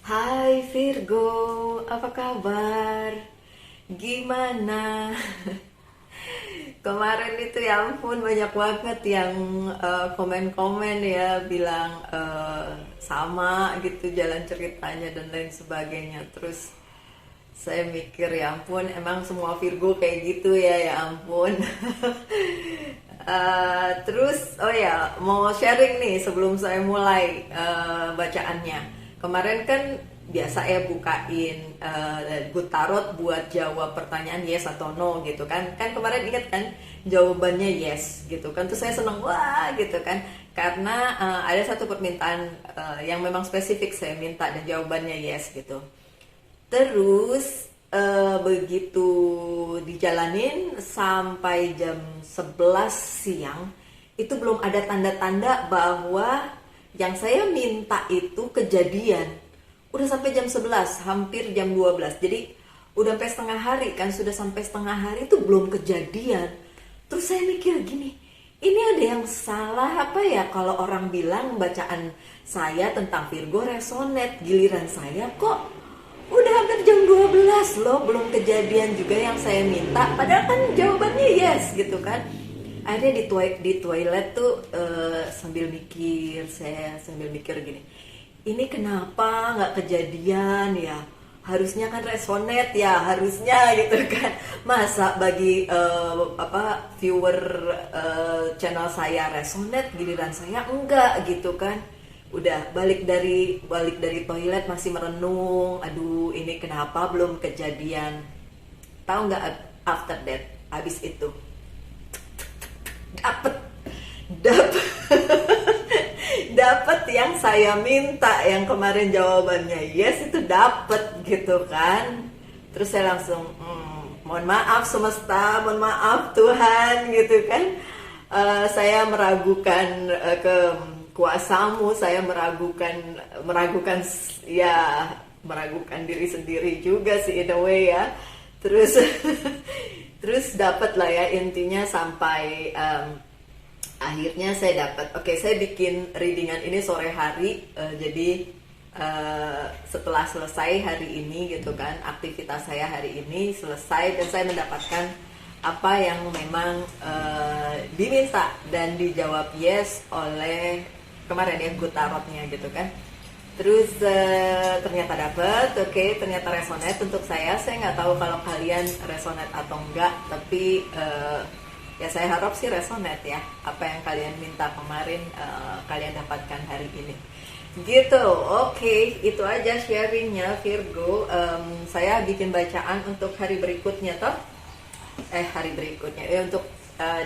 Hai Virgo, apa kabar? Gimana? Kemarin itu ya ampun banyak banget yang komen-komen ya bilang sama gitu jalan ceritanya dan lain sebagainya. Terus saya mikir ya ampun emang semua Virgo kayak gitu ya ya ampun. Terus oh ya mau sharing nih sebelum saya mulai bacaannya. Kemarin kan biasa ya bukain good tarot buat jawab pertanyaan yes atau no gitu kan. Kan kemarin ingat kan jawabannya yes gitu kan. Terus saya seneng wah gitu kan. Karena ada satu permintaan yang memang spesifik saya minta dan jawabannya yes gitu. Terus begitu dijalanin sampai jam 11 siang itu belum ada tanda-tanda bahwa yang saya minta itu kejadian. Udah sampai jam 11, hampir jam 12. Jadi udah sampai setengah hari kan, sudah sampai setengah hari itu belum kejadian. Terus saya mikir gini, ini ada yang salah apa ya kalau orang bilang bacaan saya tentang Virgo resonate, giliran saya kok udah hampir jam 12 loh, belum kejadian juga yang saya minta. Padahal kan jawabannya yes gitu kan. Akhirnya di toilet tuh saya sambil mikir gini. Ini kenapa nggak kejadian ya? Harusnya kan resonate ya, harusnya gitu kan. Masa bagi viewer channel saya resonate, giliran saya enggak gitu kan. Udah balik dari toilet masih merenung, aduh ini kenapa belum kejadian. Tahu nggak after that, habis itu dapet dapet dapet yang saya minta, yang kemarin jawabannya yes itu dapet gitu kan. Terus saya langsung mohon maaf semesta, mohon maaf Tuhan gitu kan. Saya meragukan ke kuasamu, saya meragukan ya, meragukan diri sendiri juga sih in a way ya. Terus terus dapat lah ya intinya sampai akhirnya saya dapat. Oke, saya bikin readingan ini sore hari, jadi setelah selesai hari ini gitu kan, aktivitas saya hari ini selesai dan saya mendapatkan apa yang memang diminta dan dijawab yes oleh kemarin ya good tarotnya gitu kan. Terus ternyata dapet, oke, ternyata resonate untuk saya nggak tahu kalau kalian resonate atau enggak, tapi ya saya harap sih resonate ya, apa yang kalian minta kemarin kalian dapatkan hari ini gitu. Oke, itu aja sharingnya Virgo. Saya bikin bacaan untuk hari berikutnya toh hari berikutnya ya, untuk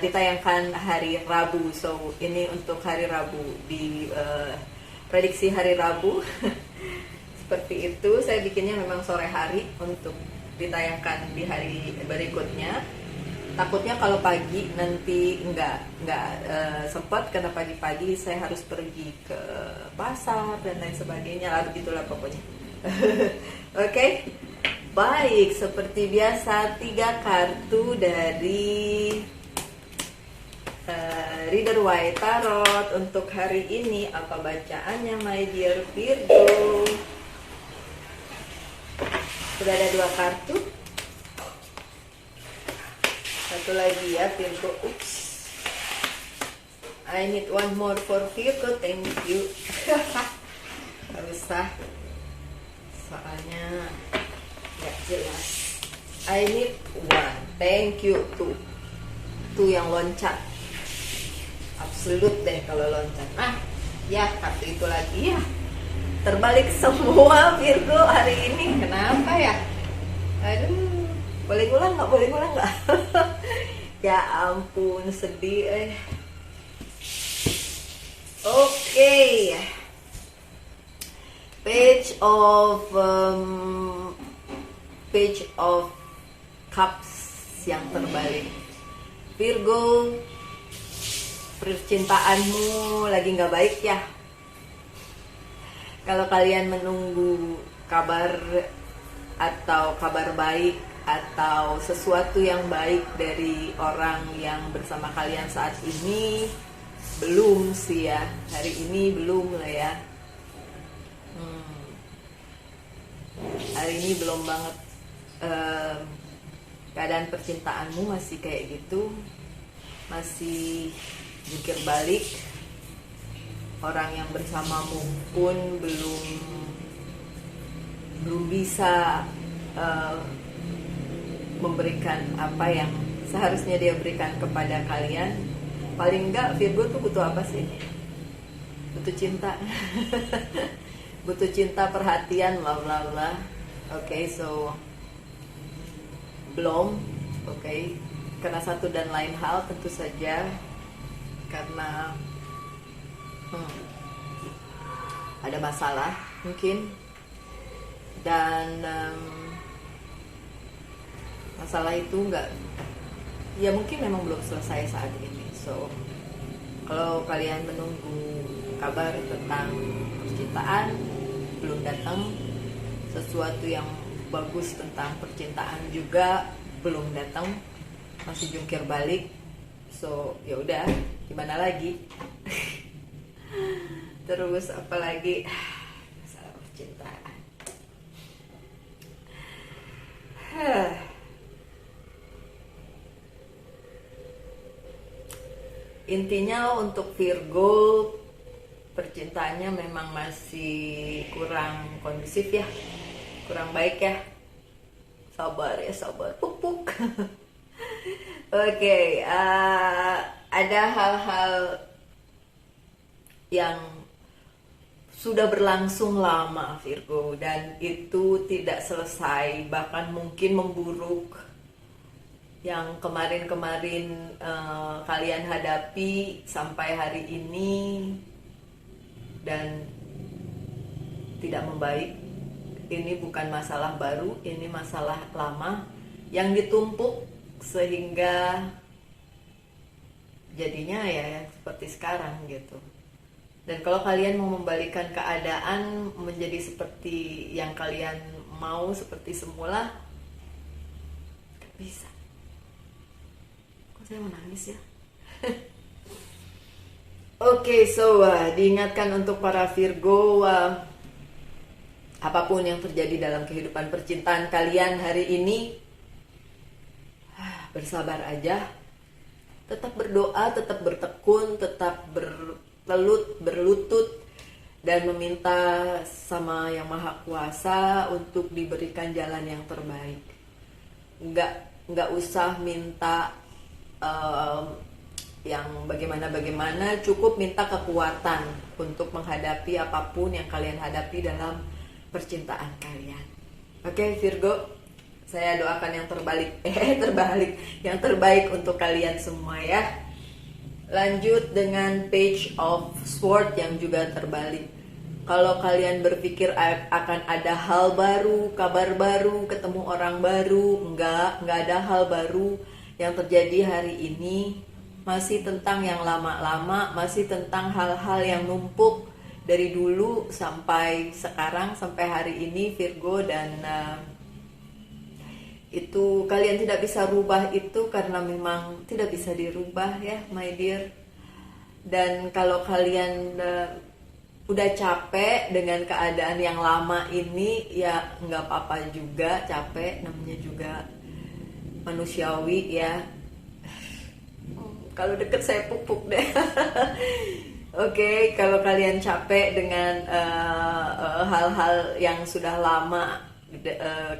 ditayangkan hari Rabu. So ini untuk hari Rabu, di prediksi hari Rabu. Seperti itu, saya bikinnya memang sore hari untuk ditayangkan di hari berikutnya. Takutnya kalau pagi nanti nggak sempat, karena pagi-pagi saya harus pergi ke pasar dan lain sebagainya lah, begitulah pokoknya. Oke. Baik, seperti biasa 3 kartu dari Reader White Tarot untuk hari ini. Apa bacaannya my dear Virgo? Sudah ada 2 kartu. Satu lagi ya Virgo. Oops. I need one more for Virgo, thank you. Gak usah, soalnya gak jelas. I need one, thank you. Tuh yang loncat. Absolut deh kalau loncat. Ya kartu itu lagi ya. Terbalik semua Virgo hari ini. Kenapa ya? Aduh, boleh ngulang nggak? Boleh ngulang nggak? Ya ampun, sedih. Oke. Page of Cups yang terbalik. Virgo, percintaanmu lagi nggak baik ya. Kalau kalian menunggu kabar atau kabar baik atau sesuatu yang baik dari orang yang bersama kalian saat ini, belum sih ya, hari ini belum lah ya. hari ini belum banget, keadaan percintaanmu masih kayak gitu, masih jungkir balik, orang yang bersamamu pun belum bisa memberikan apa yang seharusnya dia berikan kepada kalian. Paling enggak Virgo tuh butuh apa sih? Butuh cinta. Butuh cinta, perhatian, bla bla bla. Oke, so belum. Oke, karena satu dan lain hal tentu saja, karena ada masalah mungkin, dan masalah itu ya mungkin memang belum selesai saat ini. So kalau kalian menunggu kabar tentang percintaan belum datang, sesuatu yang bagus tentang percintaan juga belum datang, masih jungkir balik. So ya udah, gimana lagi? Terus apalagi masalah percintaan. Intinya untuk Virgo, percintaannya memang masih kurang kondusif ya, kurang baik ya. Sabar ya, sabar, puk. Oke, ada hal-hal yang sudah berlangsung lama Virgo, dan itu tidak selesai, bahkan mungkin memburuk. Yang kemarin-kemarin kalian hadapi sampai hari ini dan tidak membaik. Ini bukan masalah baru, ini masalah lama yang ditumpuk sehingga jadinya ya seperti sekarang gitu. Dan kalau kalian mau membalikan keadaan menjadi seperti yang kalian mau, seperti semula, gak bisa. Kok saya menangis ya? Oke, so diingatkan untuk para Virgo, apapun yang terjadi dalam kehidupan percintaan kalian hari ini, bersabar aja, tetap berdoa, tetap bertekun, tetap berlutut, dan meminta sama Yang Maha Kuasa untuk diberikan jalan yang terbaik. Nggak usah minta yang bagaimana, cukup minta kekuatan untuk menghadapi apapun yang kalian hadapi dalam percintaan kalian. Oke, Virgo, saya doakan yang yang terbaik untuk kalian semua ya. Lanjut dengan Page of Swords yang juga terbalik. Kalau kalian berpikir akan ada hal baru, kabar baru, ketemu orang baru, enggak ada hal baru yang terjadi hari ini. Masih tentang yang lama-lama, masih tentang hal-hal yang numpuk dari dulu sampai sekarang, sampai hari ini Virgo. Dan itu kalian tidak bisa rubah itu karena memang tidak bisa dirubah ya my dear. Dan kalau kalian udah capek dengan keadaan yang lama ini, ya nggak apa-apa juga capek, namanya juga manusiawi ya. Kalau deket saya pupuk deh. Oke, kalau kalian capek dengan hal-hal yang sudah lama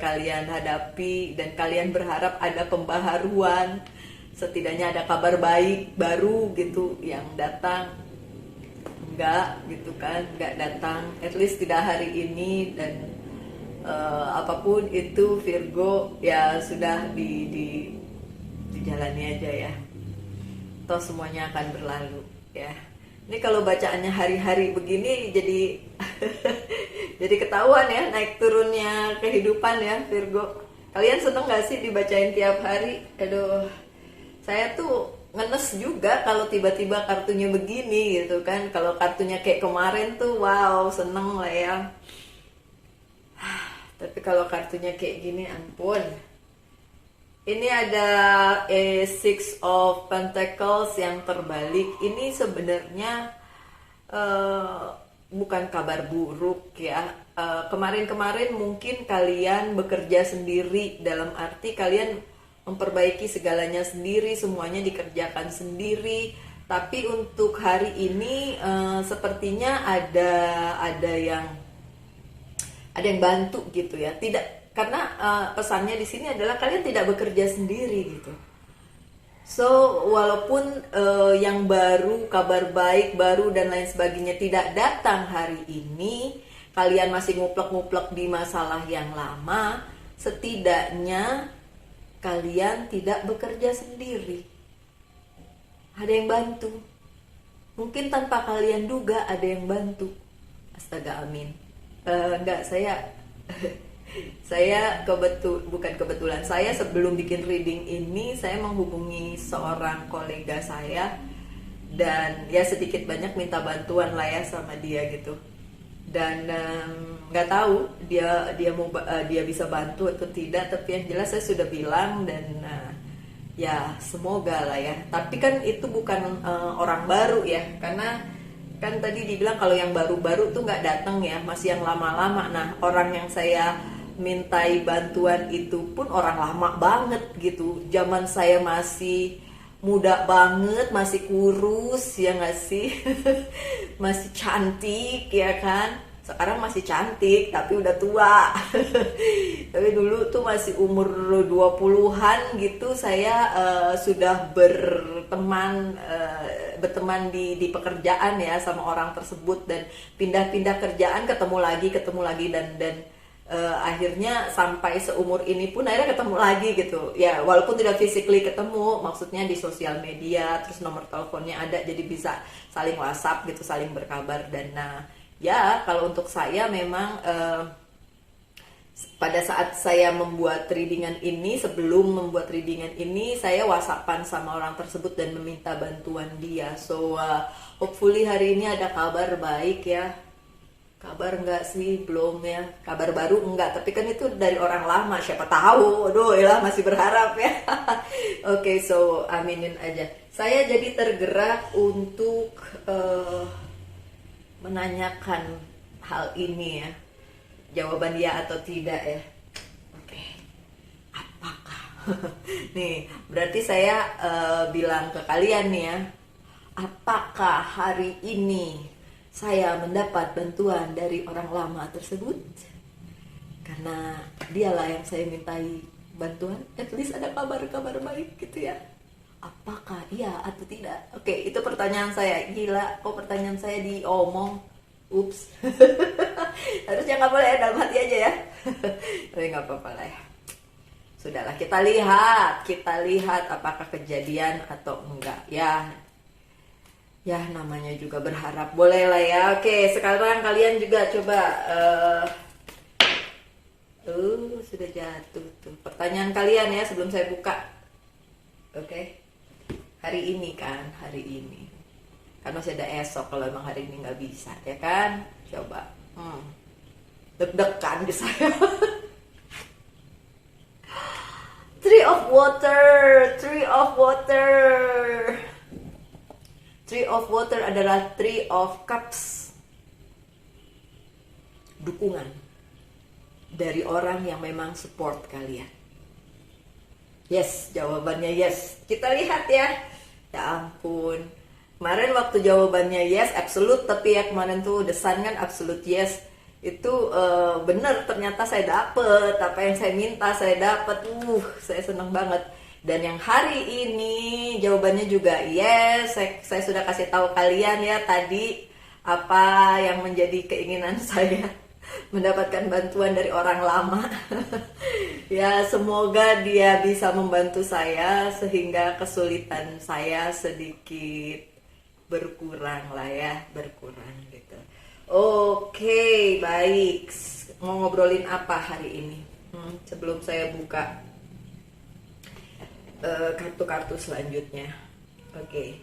kalian hadapi dan kalian berharap ada pembaharuan, setidaknya ada kabar baik baru gitu yang datang, enggak gitu kan, enggak datang, at least tidak hari ini. Dan apapun itu Virgo ya sudah dijalani aja ya, toh semuanya akan berlalu ya. Ini kalau bacaannya hari-hari begini jadi jadi ketahuan ya naik turunnya kehidupan ya Virgo. Kalian seneng gak sih dibacain tiap hari? Aduh, saya tuh ngenes juga kalau tiba-tiba kartunya begini gitu kan. Kalau kartunya kayak kemarin tuh wow, seneng lah ya. Tapi kalau kartunya kayak gini, ampun. Ini ada Six of Pentacles yang terbalik. Ini sebenarnya bukan kabar buruk ya. Kemarin-kemarin mungkin kalian bekerja sendiri, dalam arti kalian memperbaiki segalanya sendiri, semuanya dikerjakan sendiri. Tapi untuk hari ini sepertinya ada yang bantu gitu ya. Tidak, karena pesannya di sini adalah kalian tidak bekerja sendiri gitu. So, walaupun yang baru, kabar baik baru dan lain sebagainya tidak datang hari ini, kalian masih nguplek-nguplek di masalah yang lama, setidaknya kalian tidak bekerja sendiri. Ada yang bantu. Mungkin tanpa kalian duga ada yang bantu. Astaga, amin. Enggak, saya bukan kebetulan, saya sebelum bikin reading ini saya menghubungi seorang kolega saya dan ya sedikit banyak minta bantuan lah ya sama dia gitu. Dan nggak tahu dia bisa bantu atau tidak, tapi yang jelas saya sudah bilang dan ya semoga lah ya. Tapi kan itu bukan orang baru ya, karena kan tadi dibilang kalau yang baru-baru tuh nggak datang ya, masih yang lama-lama. Nah, orang yang saya mintai bantuan itu pun orang lama banget gitu. Zaman saya masih muda banget, masih kurus ya nggak sih? Masih cantik ya kan? Sekarang masih cantik tapi udah tua. Tapi dulu tuh masih umur 20-an gitu saya sudah berteman di pekerjaan ya sama orang tersebut, dan pindah-pindah kerjaan, ketemu lagi dan akhirnya sampai seumur ini pun akhirnya ketemu lagi gitu ya, walaupun tidak physically ketemu, maksudnya di sosial media, terus nomor teleponnya ada, jadi bisa saling WhatsApp gitu, saling berkabar. Dan ya kalau untuk saya memang pada saat saya membuat readingan ini, sebelum membuat readingan ini saya WhatsAppan sama orang tersebut dan meminta bantuan dia. So hopefully hari ini ada kabar baik ya. Kabar enggak sih, belum ya. Kabar baru enggak, tapi kan itu dari orang lama, siapa tahu. Aduh, ya masih berharap ya. Oke, so aminin aja. Saya jadi tergerak untuk menanyakan hal ini ya. Jawaban ya atau tidak ya. Oke. Apakah? Nih, berarti saya bilang ke kalian nih ya. Apakah hari ini saya mendapat bantuan dari orang lama tersebut? Karena dialah yang saya mintai bantuan. At least ada kabar-kabar baik gitu ya. Apakah iya atau tidak? Oke, itu pertanyaan saya. Gila, kok pertanyaan saya diomong? Ups. Harusnya nggak boleh ya, dalam hati aja ya. Tapi nggak apa-apa lah ya. Sudahlah, kita lihat apakah kejadian atau enggak ya. Ya namanya juga berharap, boleh lah ya. Oke, sekarang kalian juga coba sudah jatuh tuh pertanyaan kalian ya sebelum saya buka. Oke. Hari ini kan masih ada esok kalau emang hari ini nggak bisa ya kan. Coba deg-degan di saya. Three of water adalah Three of Cups. Dukungan dari orang yang memang support kalian. Yes, jawabannya yes. Kita lihat ya. Ya ampun. Kemarin waktu jawabannya yes, absolute, tapi ya kemarin tuh The Sun kan absolute yes. Itu bener, ternyata saya dapet apa yang saya minta, saya dapet. Saya seneng banget. Dan yang hari ini jawabannya juga yes. Saya sudah kasih tahu kalian ya tadi apa yang menjadi keinginan saya, mendapatkan bantuan dari orang lama. Ya semoga dia bisa membantu saya sehingga kesulitan saya sedikit berkurang lah ya, berkurang gitu. Oke, baik. Mau ngobrolin apa hari ini? Sebelum saya buka kartu-kartu selanjutnya. Oke.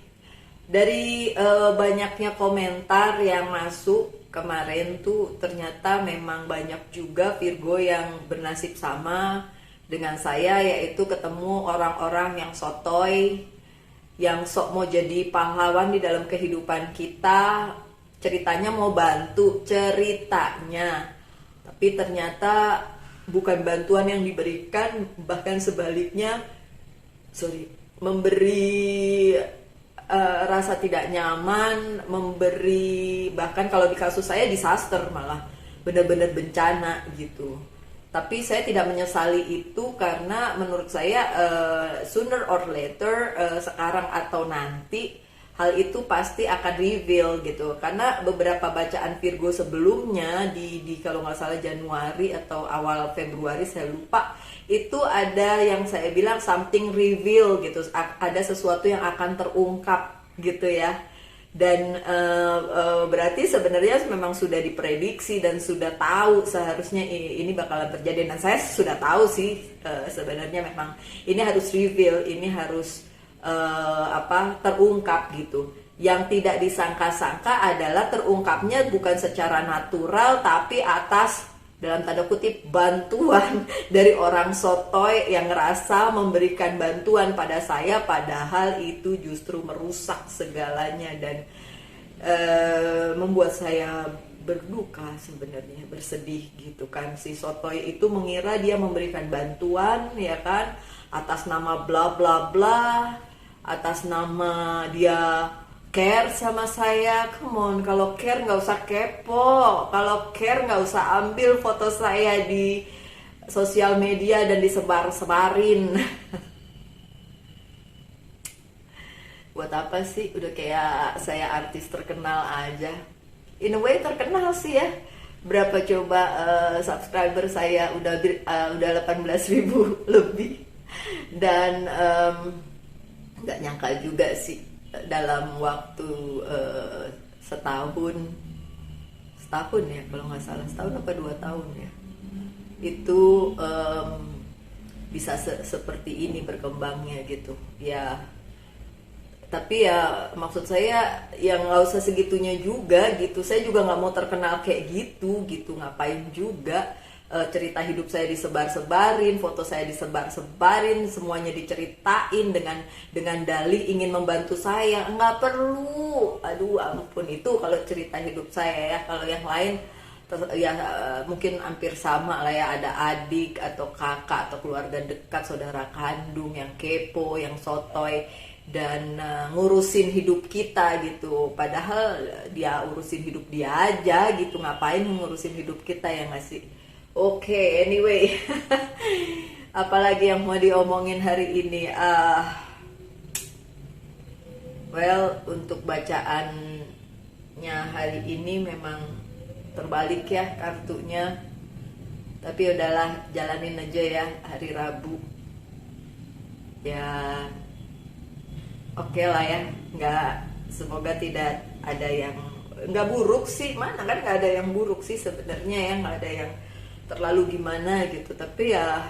Dari banyaknya komentar yang masuk kemarin tuh ternyata memang banyak juga Virgo yang bernasib sama dengan saya, yaitu ketemu orang-orang yang sotoy, yang sok mau jadi pahlawan di dalam kehidupan kita, ceritanya mau bantu ceritanya, tapi ternyata bukan bantuan yang diberikan, bahkan sebaliknya, memberi rasa tidak nyaman, memberi, bahkan kalau di kasus saya disaster, malah benar-benar bencana gitu. Tapi saya tidak menyesali itu karena menurut saya sooner or later, sekarang atau nanti, hal itu pasti akan reveal gitu. Karena beberapa bacaan Virgo sebelumnya di kalau nggak salah Januari atau awal Februari saya lupa, itu ada yang saya bilang something reveal gitu, ada sesuatu yang akan terungkap gitu ya. Dan berarti sebenarnya memang sudah diprediksi dan sudah tahu seharusnya ini bakalan terjadi, dan saya sudah tahu sih sebenarnya memang ini harus reveal, ini harus terungkap gitu. Yang tidak disangka-sangka adalah terungkapnya bukan secara natural, tapi atas, dalam tanda kutip, bantuan dari orang sotoy yang ngerasa memberikan bantuan pada saya, padahal itu justru merusak segalanya dan membuat saya berduka sebenarnya, bersedih gitu kan. Si sotoy itu mengira dia memberikan bantuan ya kan, atas nama bla bla bla, atas nama dia care sama saya. Come on, kalau care nggak usah kepo, kalau care nggak usah ambil foto saya di sosial media dan disebar-sebarin. Buat apa sih, udah kayak saya artis terkenal aja. In a way terkenal sih ya. Berapa coba subscriber saya udah 18.000 lebih. Dan nggak nyangka juga sih dalam waktu setahun ya kalau nggak salah, setahun apa 2 tahun ya, itu bisa seperti ini berkembangnya gitu ya. Tapi ya maksud saya yang nggak usah segitunya juga gitu. Saya juga nggak mau terkenal kayak gitu, ngapain juga. Cerita hidup saya disebar-sebarin, foto saya disebar-sebarin, semuanya diceritain dengan dalih ingin membantu saya. Nggak perlu, aduh ampun, itu kalau cerita hidup saya ya. Kalau yang lain ya mungkin hampir sama lah ya, ada adik atau kakak atau keluarga dekat, saudara kandung yang kepo, yang sotoy dan ngurusin hidup kita gitu. Padahal dia urusin hidup dia aja gitu, ngapain ngurusin hidup kita ya nggak sih? Oke, anyway, apalagi yang mau diomongin hari ini? Well, untuk bacaannya hari ini memang terbalik ya kartunya. Tapi udahlah, jalanin aja ya, hari Rabu. Ya, oke lah ya, semoga tidak ada yang nggak buruk sih, mana kan nggak ada yang buruk sih sebenarnya ya, nggak ada yang terlalu gimana gitu, tapi ya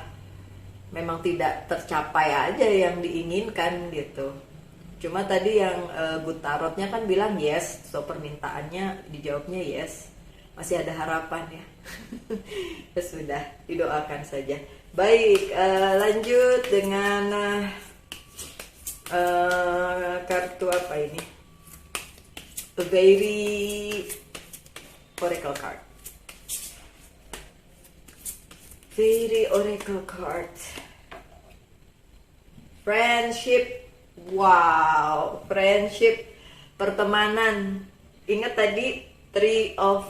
memang tidak tercapai aja yang diinginkan gitu. Cuma tadi yang good tarotnya kan bilang yes, so permintaannya dijawabnya yes, masih ada harapan ya. Ya sudah, didoakan saja. Baik, lanjut dengan kartu apa ini? A very oracle card. Very oracle card. Friendship. Wow, friendship, pertemanan. Ingat tadi Three of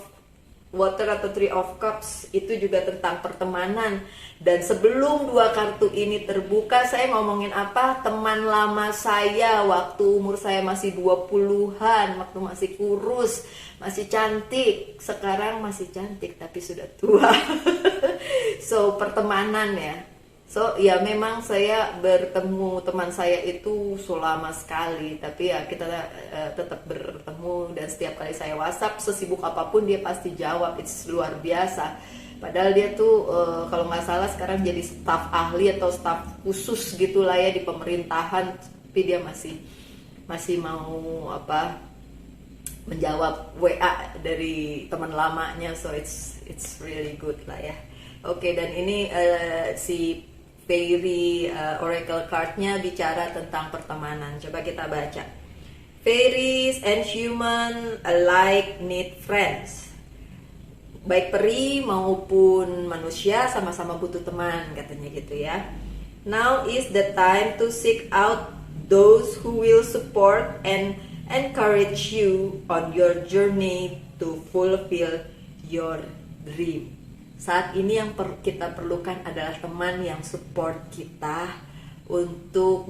Water atau Three of Cups itu juga tentang pertemanan. Dan sebelum 2 kartu ini terbuka, saya ngomongin apa? Teman lama saya waktu umur saya masih 20-an, waktu masih kurus, masih cantik. Sekarang masih cantik tapi sudah tua. So, pertemanan ya. So, ya memang saya bertemu teman saya itu selama sekali, tapi ya kita tetap bertemu, dan setiap kali saya WhatsApp, sesibuk apapun dia pasti jawab. It's luar biasa. Padahal dia tuh kalau nggak salah sekarang jadi staf ahli atau staf khusus gitulah ya di pemerintahan, tapi dia masih mau menjawab WA dari teman lamanya. So it's really good lah ya. Oke, dan ini si Fairy Oracle cardnya bicara tentang pertemanan. Coba kita baca. Fairies and human alike need friends. Baik peri maupun manusia sama-sama butuh teman, katanya gitu ya. Now is the time to seek out those who will support and encourage you on your journey to fulfill your dream. Saat ini yang kita perlukan adalah teman yang support kita untuk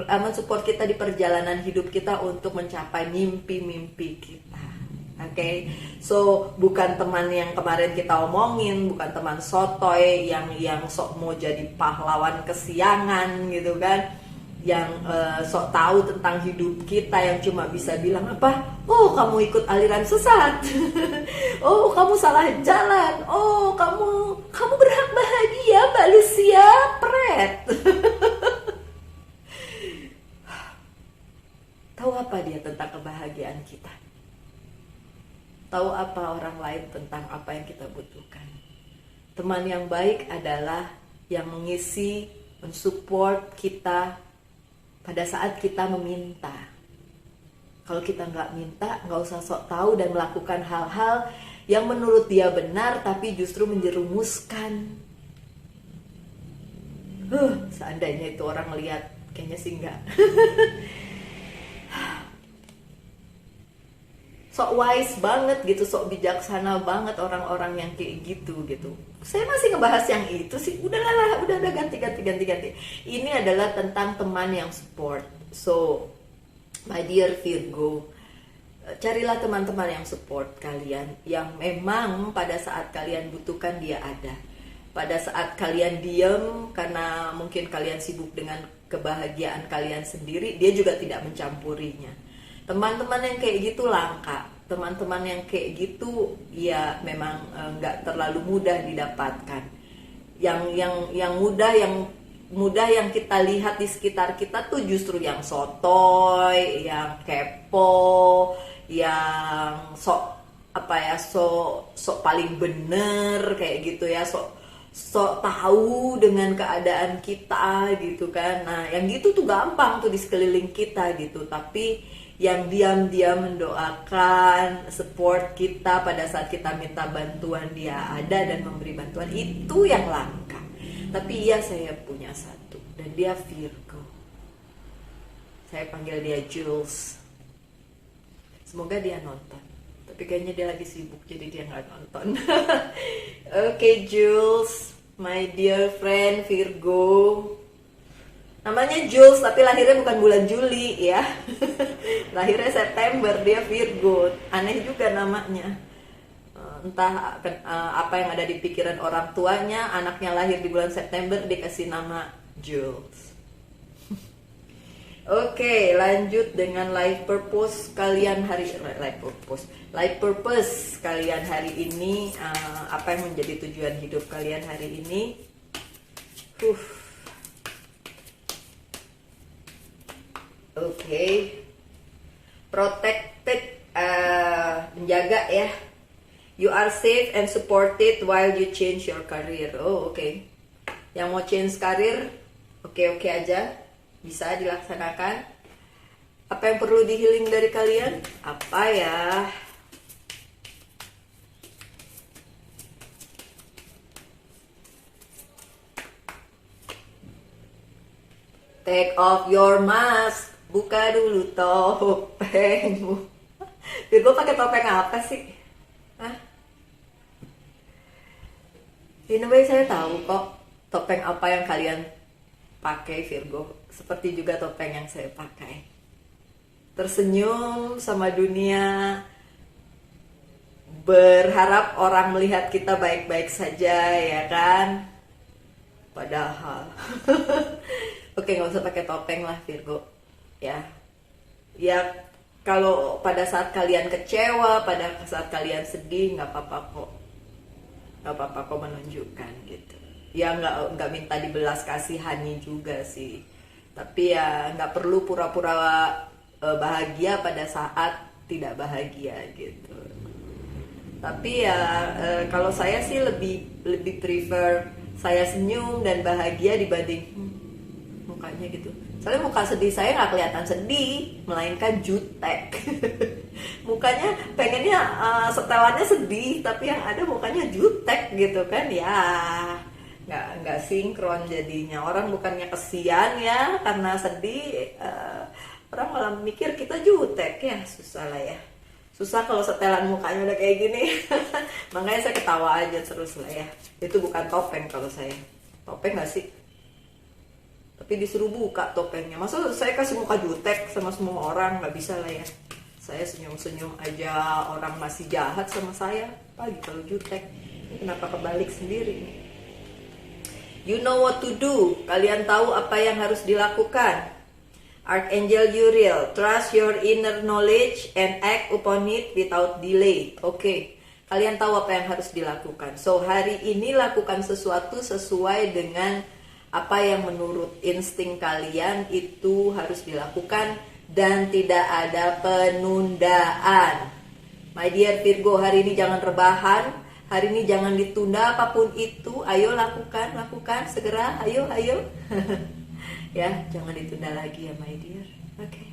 mensupport kita di perjalanan hidup kita untuk mencapai mimpi-mimpi kita. Oke, so bukan teman yang kemarin kita omongin, bukan teman sotoy yang sok mau jadi pahlawan kesiangan gitu kan, yang sok tahu tentang hidup kita, yang cuma bisa bilang apa, oh kamu ikut aliran sesat, oh kamu salah jalan, oh kamu berhak bahagia Mbak Lucia, pret. Tahu apa dia tentang kebahagiaan kita? Tahu apa orang lain tentang apa yang kita butuhkan? Teman yang baik adalah yang mengisi, mensupport kita pada saat kita meminta. Kalau kita nggak minta, nggak usah sok tahu dan melakukan hal-hal yang menurut dia benar tapi justru menjerumuskan. Seandainya itu orang lihat, kayaknya sih enggak. Sok wise banget gitu, sok bijaksana banget orang-orang yang kayak gitu. Saya masih ngebahas yang itu sih, udah ganti. Ini adalah tentang teman yang support. So, my dear Virgo, carilah teman-teman yang support kalian, yang memang pada saat kalian butuhkan dia ada. Pada saat kalian diam karena mungkin kalian sibuk dengan kebahagiaan kalian sendiri, dia juga tidak mencampurinya. Teman-teman yang kayak gitu langka. Teman-teman yang kayak gitu ya memang nggak terlalu mudah didapatkan. Yang mudah yang kita lihat di sekitar kita tuh justru yang sotoy, yang kepo, yang sok paling bener kayak gitu ya, sok tahu dengan keadaan kita gitu kan. Nah, yang gitu tuh gampang tuh di sekeliling kita gitu, tapi yang diam-diam mendoakan, support kita pada saat kita minta bantuan, dia ada dan memberi bantuan, itu yang langka. Tapi iya, saya punya satu dan dia Virgo. Saya panggil dia Jules. Semoga dia nonton. Tapi kayaknya dia lagi sibuk jadi dia nggak nonton. Oke, Jules, my dear friend Virgo. Namanya Jules tapi lahirnya bukan bulan Juli ya. Lahirnya September, dia Virgo. Aneh juga namanya. Entah apa yang ada di pikiran orang tuanya, anaknya lahir di bulan September dikasih nama Jules. Oke, lanjut dengan life purpose kalian life purpose kalian hari ini. Apa yang menjadi tujuan hidup kalian hari ini? Oke. Protected, menjaga ya. You are safe and supported while you change your career. Oh, oke. Yang mau change karir, oke aja, bisa dilaksanakan. Apa yang perlu di healing dari kalian? Apa ya? Take off your mask. Buka dulu topengmu. Virgo pakai topeng apa sih? Hah? In a way saya tahu kok topeng apa yang kalian pakai, Virgo. Seperti juga topeng yang saya pakai. Tersenyum sama dunia. Berharap orang melihat kita baik-baik saja, ya kan? Padahal. Oke, nggak usah pakai topeng lah, Virgo. Ya kalau pada saat kalian kecewa, pada saat kalian sedih, nggak apa-apa kok menunjukkan gitu. Ya nggak minta dibelas kasihani juga sih, tapi ya nggak perlu pura-pura bahagia pada saat tidak bahagia gitu. Tapi ya kalau saya sih lebih prefer saya senyum dan bahagia dibanding mukanya gitu Soalnya muka sedih saya nggak kelihatan sedih, melainkan jutek. Mukanya pengennya setelannya sedih, tapi yang ada mukanya jutek gitu kan ya. Nggak sinkron jadinya. Orang bukannya kesian ya karena sedih, orang malah mikir kita jutek ya. Susah lah ya. Susah kalau setelan mukanya udah kayak gini. Makanya saya ketawa aja terus lah ya. Itu bukan topeng kalau saya. Topeng nggak sih? Tapi disuruh buka topengnya. Masa saya kasih muka jutek sama semua orang? Nggak bisa lah ya. Saya senyum-senyum aja, orang masih jahat sama saya. Pagi kalau jutek. Ini kenapa kebalik sendiri nih? You know what to do. Kalian tahu apa yang harus dilakukan. Archangel Uriel, trust your inner knowledge and act upon it without delay. Oke, kalian tahu apa yang harus dilakukan. So, hari ini lakukan sesuatu sesuai dengan apa yang menurut insting kalian itu harus dilakukan dan tidak ada penundaan. My dear Virgo, hari ini jangan rebahan, hari ini jangan ditunda apapun itu. Ayo lakukan segera, ayo. Ya, jangan ditunda lagi ya my dear. Oke.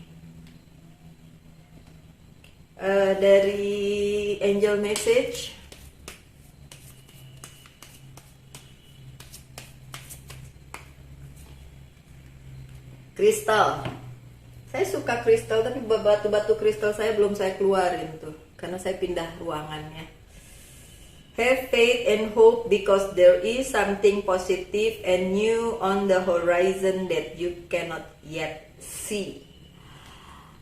Dari angel message, kristal. Saya suka kristal, tapi batu-batu kristal saya belum saya keluarin tuh, karena saya pindah ruangannya. Have faith and hope because there is something positive and new on the horizon that you cannot yet see.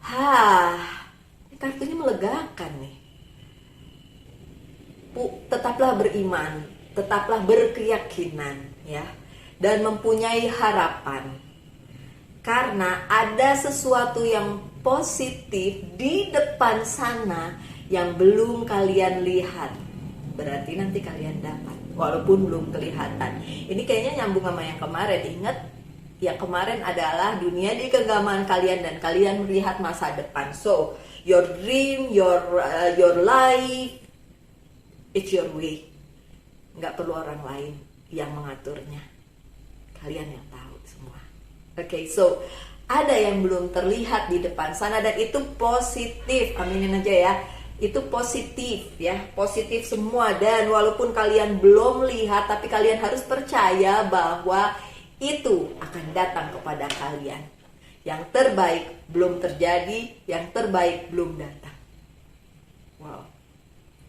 Ini kartunya melegakan nih. Tetaplah beriman, tetaplah berkeyakinan ya, dan mempunyai harapan. Karena ada sesuatu yang positif di depan sana yang belum kalian lihat. Berarti nanti kalian dapat, walaupun belum kelihatan. Ini kayaknya nyambung sama yang kemarin. Ingat, yang kemarin adalah dunia di genggaman kalian dan kalian melihat masa depan. So, your dream, your life, it's your way. Nggak perlu orang lain yang mengaturnya. Kalian yang tahu semua. Oke, so ada yang belum terlihat di depan sana dan itu positif. Aminin aja ya. Itu positif ya, positif semua. Dan walaupun kalian belum lihat, tapi kalian harus percaya bahwa itu akan datang kepada kalian. Yang terbaik belum terjadi, yang terbaik belum datang. Wow,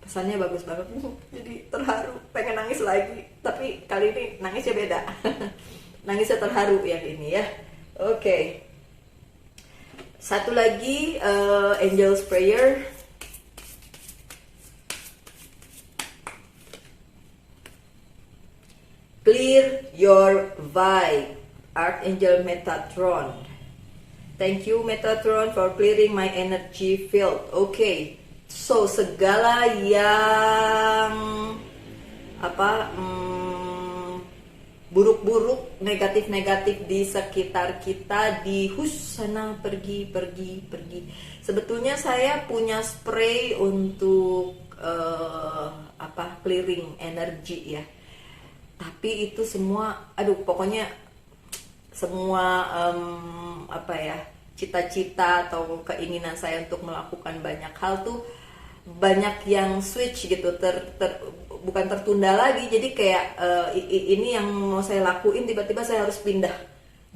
pesannya bagus banget. Jadi terharu, pengen nangis lagi. Tapi kali ini nangisnya beda. Nangisnya terharu yang ini ya. Oke. Satu lagi, Angel's Prayer. Clear your vibe, Archangel Metatron. Thank you Metatron for clearing my energy field. Okay, so segala yang buruk-buruk, negatif-negatif di sekitar kita, sana pergi. Sebetulnya saya punya spray untuk clearing energi ya. Tapi itu semua, pokoknya semua cita-cita atau keinginan saya untuk melakukan banyak hal tuh banyak yang switch gitu, bukan tertunda lagi. Jadi kayak ini yang mau saya lakuin, tiba-tiba saya harus pindah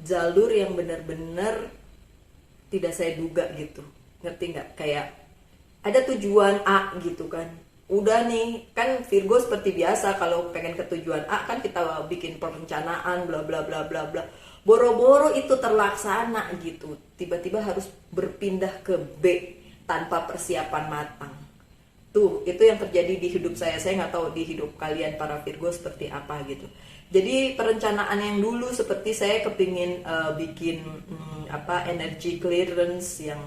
jalur yang benar-benar tidak saya duga gitu. Ngerti nggak? Kayak ada tujuan A gitu kan. Udah nih, kan Virgo seperti biasa kalau pengen ke tujuan A kan kita bikin perencanaan bla bla bla bla bla. Boro-boro itu terlaksana gitu. Tiba-tiba harus berpindah ke B tanpa persiapan matang. Tuh, itu yang terjadi di hidup saya. Saya nggak tahu di hidup kalian para Virgo seperti apa gitu. Jadi perencanaan yang dulu seperti saya kepingin bikin energy clearance yang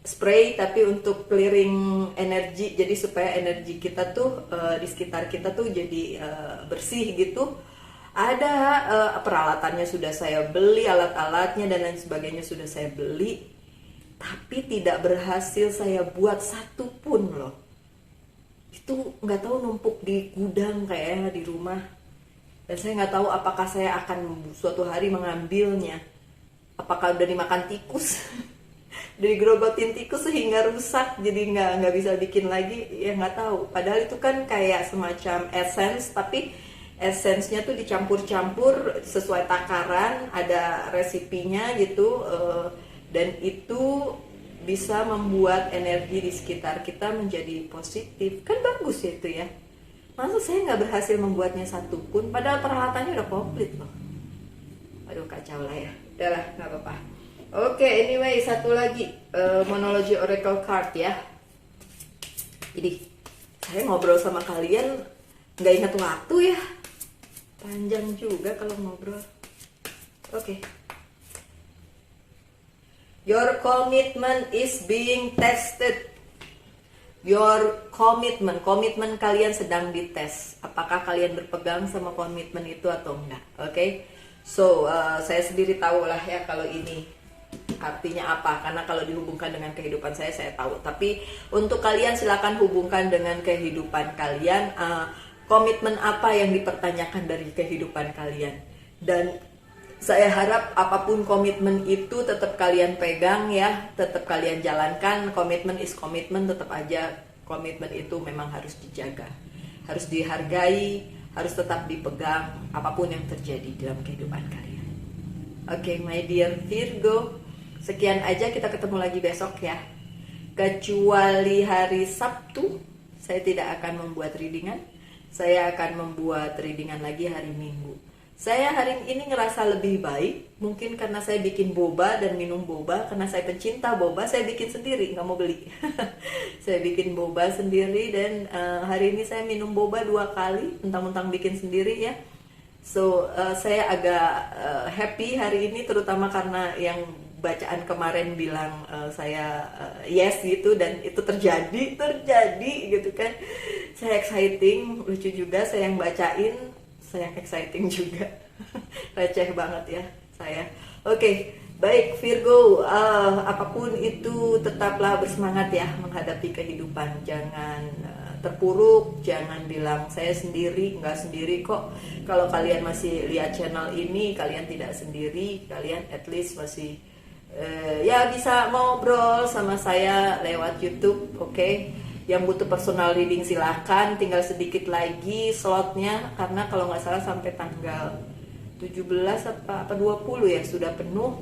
spray, tapi untuk clearing energi, jadi supaya energi kita tuh di sekitar kita tuh jadi bersih gitu. Ada peralatannya sudah saya beli, alat-alatnya dan lain sebagainya sudah saya beli, tapi tidak berhasil saya buat satu pun loh. Itu nggak tahu numpuk di gudang kayaknya di rumah, dan saya nggak tahu apakah saya akan suatu hari mengambilnya. apakah udah dimakan tikus, udah digerogotin tikus sehingga rusak, jadi nggak bisa bikin lagi, ya nggak tahu. Padahal itu kan kayak semacam essence, tapi essence-nya tuh dicampur-campur sesuai takaran, ada resipinya gitu, dan itu bisa membuat energi di sekitar kita menjadi positif. Kan bagus ya itu ya. Masa saya nggak berhasil membuatnya satu pun, padahal peralatannya udah komplit loh. Aduh kacau lah ya. Udahlah, nggak apa-apa. Oke, anyway, satu lagi Monology Oracle Card ya. Jadi saya ngobrol sama kalian nggak ingat waktu ya. Panjang juga kalau ngobrol. Oke. Your commitment is being tested. Your komitmen kalian sedang dites. Apakah kalian berpegang sama komitmen itu atau enggak? Oke. So, saya sendiri tahu lah ya kalau ini artinya apa, karena kalau dihubungkan dengan kehidupan saya tahu. Tapi untuk kalian silakan hubungkan dengan kehidupan kalian. Komitmen apa yang dipertanyakan dari kehidupan kalian, dan saya harap apapun komitmen itu tetap kalian pegang ya, tetap kalian jalankan. Komitmen is komitmen, tetap aja komitmen itu memang harus dijaga, harus dihargai, harus tetap dipegang apapun yang terjadi dalam kehidupan kalian. Oke, my dear Virgo, sekian aja, kita ketemu lagi besok ya. Kecuali hari Sabtu saya tidak akan membuat readingan. Saya akan membuat readingan lagi hari Minggu. Saya hari ini ngerasa lebih baik, mungkin karena saya bikin boba dan minum boba. Karena saya pencinta boba, saya bikin sendiri, nggak mau beli. Saya bikin boba sendiri, dan hari ini saya minum boba 2 kali, mentang-mentang bikin sendiri ya. So, saya agak happy hari ini, terutama karena yang bacaan kemarin bilang saya yes gitu, dan itu terjadi gitu kan. Saya exciting, lucu juga saya yang bacain, saya exciting juga. Receh banget ya saya. Oke, baik Virgo, apapun itu tetaplah bersemangat ya menghadapi kehidupan. Jangan terpuruk, jangan bilang saya sendiri, nggak sendiri kok. Kalau kalian masih lihat channel ini, kalian tidak sendiri, kalian at least masih ya bisa ngobrol sama saya lewat YouTube, oke? Yang butuh personal reading silakan, tinggal sedikit lagi slotnya, karena kalau nggak salah sampai tanggal 17 apa 20 ya sudah penuh.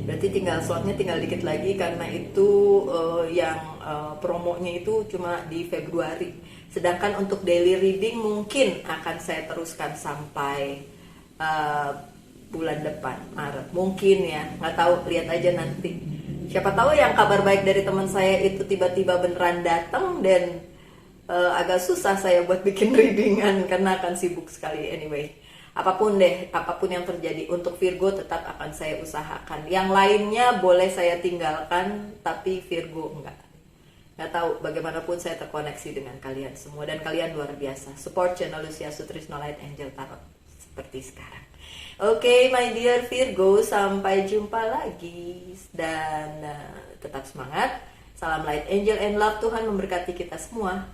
Berarti slotnya tinggal dikit lagi, karena itu yang promonya itu cuma di Februari. Sedangkan untuk daily reading mungkin akan saya teruskan sampai bulan depan, Maret mungkin ya, nggak tahu, lihat aja nanti. Siapa tahu yang kabar baik dari teman saya itu tiba-tiba beneran datang, dan agak susah saya buat bikin readingan karena akan sibuk sekali. Anyway, apapun yang terjadi untuk Virgo tetap akan saya usahakan. Yang lainnya boleh saya tinggalkan, tapi Virgo enggak. Nggak tahu, bagaimanapun saya terkoneksi dengan kalian semua, dan kalian luar biasa. Support channel Lucia Sutrisno Light Angel Tarot seperti sekarang. Oke, my dear Virgo, sampai jumpa lagi, dan tetap semangat. Salam light angel and love, Tuhan memberkati kita semua.